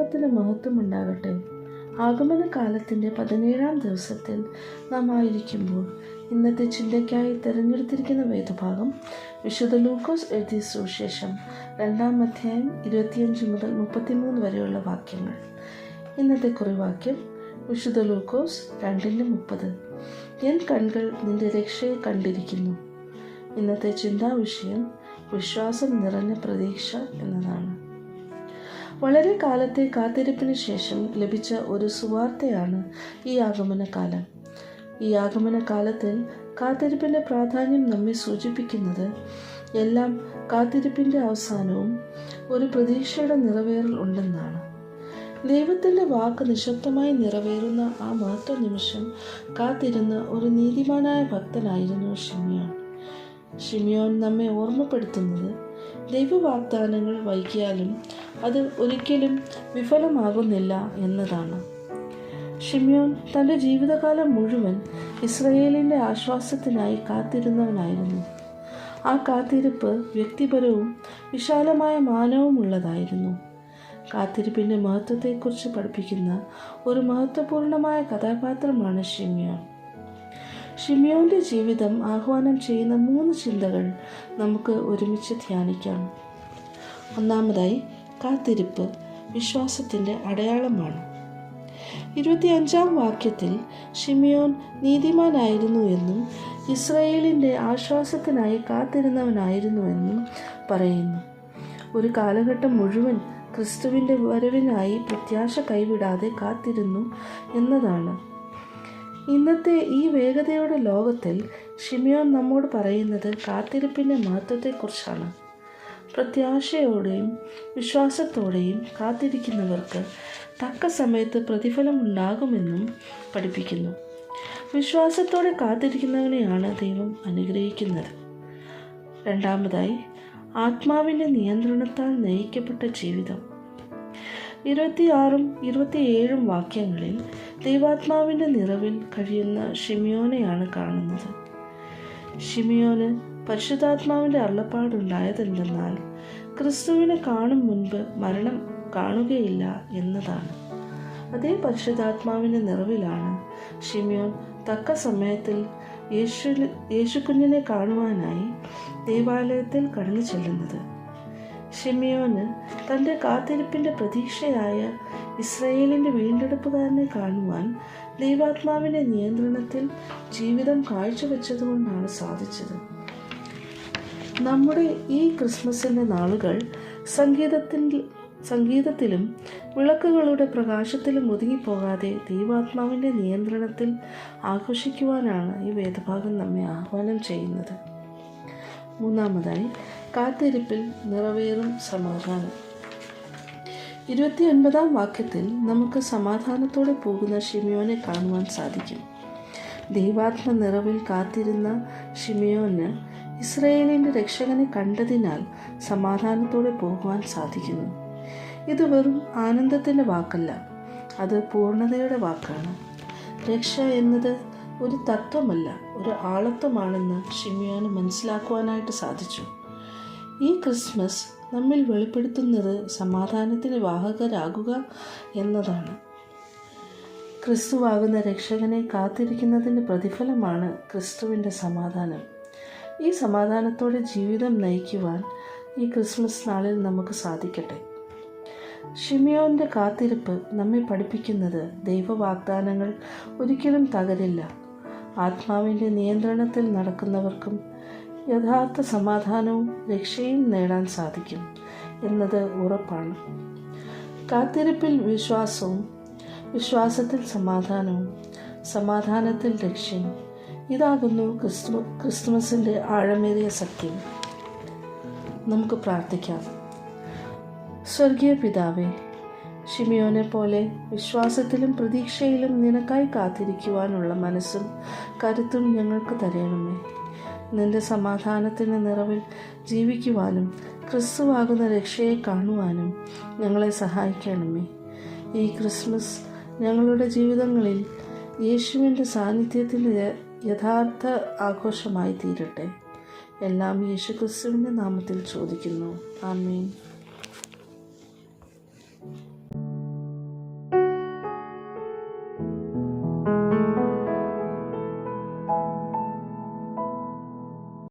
ദൈവനാമത്തിന് മഹത്വമുണ്ടാകട്ടെ. ആഗമനകാലത്തിൻ്റെ 17-ാം ദിവസത്തിൽ നാം ആയിരിക്കുമ്പോൾ ഇന്നത്തെ ചിന്തയ്ക്കായി തിരഞ്ഞെടുത്തിരിക്കുന്ന വേദഭാഗം വിശുദ്ധ ലൂക്കോസ് എഴുതിയ സുവിശേഷം 2-ാം അധ്യായം 25 മുതൽ 33 വരെയുള്ള വാക്യങ്ങൾ. ഇന്നത്തെ കുറിവാക്യം വിശുദ്ധ ലൂക്കോസ് 2:30. എൻ കൺകൾ നിന്റെ രക്ഷയെ കണ്ടിരിക്കുന്നു. ഇന്നത്തെ ചിന്താവിഷയം വിശ്വാസം നിറഞ്ഞ പ്രതീക്ഷ എന്നതാണ്. വളരെ കാലത്തെ കാത്തിരിപ്പിന് ശേഷം ലഭിച്ച ഒരു സുവാർത്തയാണ് ഈ ആഗമനകാലം. ഈ ആഗമനകാലത്തിൽ കാത്തിരിപ്പിൻ്റെ പ്രാധാന്യം നമ്മെ സൂചിപ്പിക്കുന്നത് എല്ലാം കാത്തിരിപ്പിൻ്റെ അവസാനവും ഒരു പ്രതീക്ഷയുടെ നിറവേറൽ ഉണ്ടെന്നാണ്. ദൈവത്തിൻ്റെ വാക്ക് നിശബ്ദമായി നിറവേറുന്ന ആ മഹത്വ നിമിഷം കാത്തിരുന്ന ഒരു നീതിമാനായ ഭക്തനായിരുന്നു ശിമിയോൻ. ശിമിയോൻ നമ്മെ ഓർമ്മപ്പെടുത്തുന്നത് ദൈവവാഗ്ദാനങ്ങൾ വൈകിയാലും അത് ഒരിക്കലും വിഫലമാകുന്നില്ല എന്നതാണ്. ശിമിയോൻ തൻ്റെ ജീവിതകാലം മുഴുവൻ ഇസ്രായേലിൻ്റെ ആശ്വാസത്തിനായി കാത്തിരുന്നവനായിരുന്നു. ആ കാത്തിരിപ്പ് വ്യക്തിപരവും വിശാലമായ മാനവുമുള്ളതായിരുന്നു. കാത്തിരിപ്പിൻ്റെ മഹത്വത്തെക്കുറിച്ച് പഠിപ്പിക്കുന്ന ഒരു മഹത്വപൂർണമായ കഥാപാത്രമാണ് ശിമിയോൻ. ശിമിയോൻ്റെ ജീവിതം ആഹ്വാനം ചെയ്യുന്ന 3 ചിന്തകൾ നമുക്ക് ഒരുമിച്ച് ധ്യാനിക്കാം. ഒന്നാമതായി, കാത്തിരിപ്പ് വിശ്വാസത്തിൻ്റെ അടയാളമാണ്. 25-ാം വാക്യത്തിൽ ശിമിയോൻ നീതിമാനായിരുന്നു എന്നും ഇസ്രായേലിൻ്റെ ആശ്വാസത്തിനായി കാത്തിരുന്നവനായിരുന്നു എന്നും പറയുന്നു. ഒരു കാലഘട്ടം മുഴുവൻ ക്രിസ്തുവിൻ്റെ വരവിനായി പ്രത്യാശ കൈവിടാതെ കാത്തിരുന്നു എന്നതാണ്. ഇന്നത്തെ ഈ വേഗതയുടെ ലോകത്തിൽ ശിമിയോൻ നമ്മോട് പറയുന്നത് കാത്തിരിപ്പിൻ്റെ മഹത്വത്തെക്കുറിച്ചാണ്. പ്രത്യാശയോടെയും വിശ്വാസത്തോടെയും കാത്തിരിക്കുന്നവർക്ക് തക്ക സമയത്ത് പ്രതിഫലമുണ്ടാകുമെന്നും പഠിപ്പിക്കുന്നു. വിശ്വാസത്തോടെ കാത്തിരിക്കുന്നവനെയാണ് ദൈവം അനുഗ്രഹിക്കുന്നത്. രണ്ടാമതായി, ആത്മാവിൻ്റെ നിയന്ത്രണത്താൽ നയിക്കപ്പെട്ട ജീവിതം. 26-ഉം 27-ഉം വാക്യങ്ങളിൽ ദൈവാത്മാവിൻ്റെ നിറവിൽ കഴിയുന്ന ശിമിയോനെയാണ് കാണുന്നത്. ശിമിയോന് പരിശുദ്ധാത്മാവിൻ്റെ അരുളപ്പാടുണ്ടായതെന്തെന്നാൽ ക്രിസ്തുവിനെ കാണും മുൻപ് മരണം കാണുകയില്ല എന്നതാണ്. അതേ പരിശുദ്ധാത്മാവിൻ്റെ നിറവിലാണ് ശിമിയോൻ തക്ക സമയത്തിൽ യേശുക്കുഞ്ഞിനെ കാണുവാനായി ദേവാലയത്തിൽ കടന്നു ചെല്ലുന്നത്. ശിമിയോന് തൻ്റെ കാത്തിരിപ്പിൻ്റെ പ്രതീക്ഷയായ ഇസ്രായേലിൻ്റെ വീണ്ടെടുപ്പുകാരനെ കാണുവാൻ ദൈവാത്മാവിൻ്റെ നിയന്ത്രണത്തിൽ ജീവിതം കാഴ്ചവെച്ചതുകൊണ്ടാണ് സാധിച്ചത്. നമ്മുടെ ഈ ക്രിസ്മസിൻ്റെ നാളുകൾ സംഗീതത്തിലും വിളക്കുകളുടെ പ്രകാശത്തിലും ഒതുങ്ങിപ്പോകാതെ ദൈവാത്മാവിൻ്റെ നിയന്ത്രണത്തിൽ ആഘോഷിക്കുവാനാണ് ഈ വേദഭാഗം നമ്മെ ആഹ്വാനം ചെയ്യുന്നത്. മൂന്നാമതായി, കാത്തിരിപ്പിൽ നിറവേറും സമാധാനം. 29-ാം വാക്യത്തിൽ നമുക്ക് സമാധാനത്തോടെ പോകുന്ന ശിമിയോനെ കാണുവാൻ സാധിക്കും. ദൈവാത്മ നിറവിൽ കാത്തിരുന്ന ശിമിയോന് ഇസ്രായേലിൻ്റെ രക്ഷകനെ കണ്ടതിനാൽ സമാധാനത്തോടെ പോകുവാൻ സാധിക്കുന്നു. ഇത് വെറും ആനന്ദത്തിൻ്റെ വാക്കല്ല, അത് പൂർണ്ണതയുടെ വാക്കാണ്. രക്ഷ എന്നത് ഒരു തത്വമല്ല, ഒരു ആളത്വമാണെന്ന് ശിമിയോന് മനസ്സിലാക്കുവാനായിട്ട് സാധിച്ചു. ഈ ക്രിസ്മസ് നമ്മിൽ വെളിപ്പെടുത്തുന്നത് സമാധാനത്തിന് വാഹകരാകുക എന്നതാണ്. ക്രിസ്തുവാകുന്ന രക്ഷകനെ കാത്തിരിക്കുന്നതിൻ്റെ പ്രതിഫലമാണ് ക്രിസ്തുവിൻ്റെ സമാധാനം. ഈ സമാധാനത്തോടെ ജീവിതം നയിക്കുവാൻ ഈ ക്രിസ്മസ് നാളിൽ നമുക്ക് സാധിക്കട്ടെ. ശിമിയോൻ്റെ കാത്തിരിപ്പ് നമ്മെ പഠിപ്പിക്കുന്നത് ദൈവവാഗ്ദാനങ്ങൾ ഒരിക്കലും തകരില്ല. ആത്മാവിൻ്റെ നിയന്ത്രണത്തിൽ നടക്കുന്നവർക്കും യഥാർത്ഥ സമാധാനവും രക്ഷയും നേടാൻ സാധിക്കും എന്നത് ഉറപ്പാണ്. കാത്തിരിപ്പിൽ വിശ്വാസവും, വിശ്വാസത്തിൽ സമാധാനവും, സമാധാനത്തിൽ രക്ഷയും, ഇതാകുന്നു ക്രിസ്തുമസിൻ്റെ ആഴമേറിയ സത്യം. നമുക്ക് പ്രാർത്ഥിക്കാം. സ്വർഗീയ പിതാവേ, ശിമിയോനെ പോലെ വിശ്വാസത്തിലും പ്രതീക്ഷയിലും നിനക്കായി കാത്തിരിക്കുവാനുള്ള മനസ്സും കരുത്തും ഞങ്ങൾക്ക് തരണമേ. നിന്റെ സമാധാനത്തിൻ്റെ നിറവിൽ ജീവിക്കുവാനും ക്രിസ്തുവാകുന്ന രക്ഷയെ കാണുവാനും ഞങ്ങളെ സഹായിക്കണമേ. ഈ ക്രിസ്മസ് ഞങ്ങളുടെ ജീവിതങ്ങളിൽ യേശുവിൻ്റെ സാന്നിധ്യത്തിൻ്റെ യഥാർത്ഥ ആഘോഷമായി തീരട്ടെ. എല്ലാം യേശുക്രിസ്തുവിൻ്റെ നാമത്തിൽ ചോദിക്കുന്നു. ആമേൻ.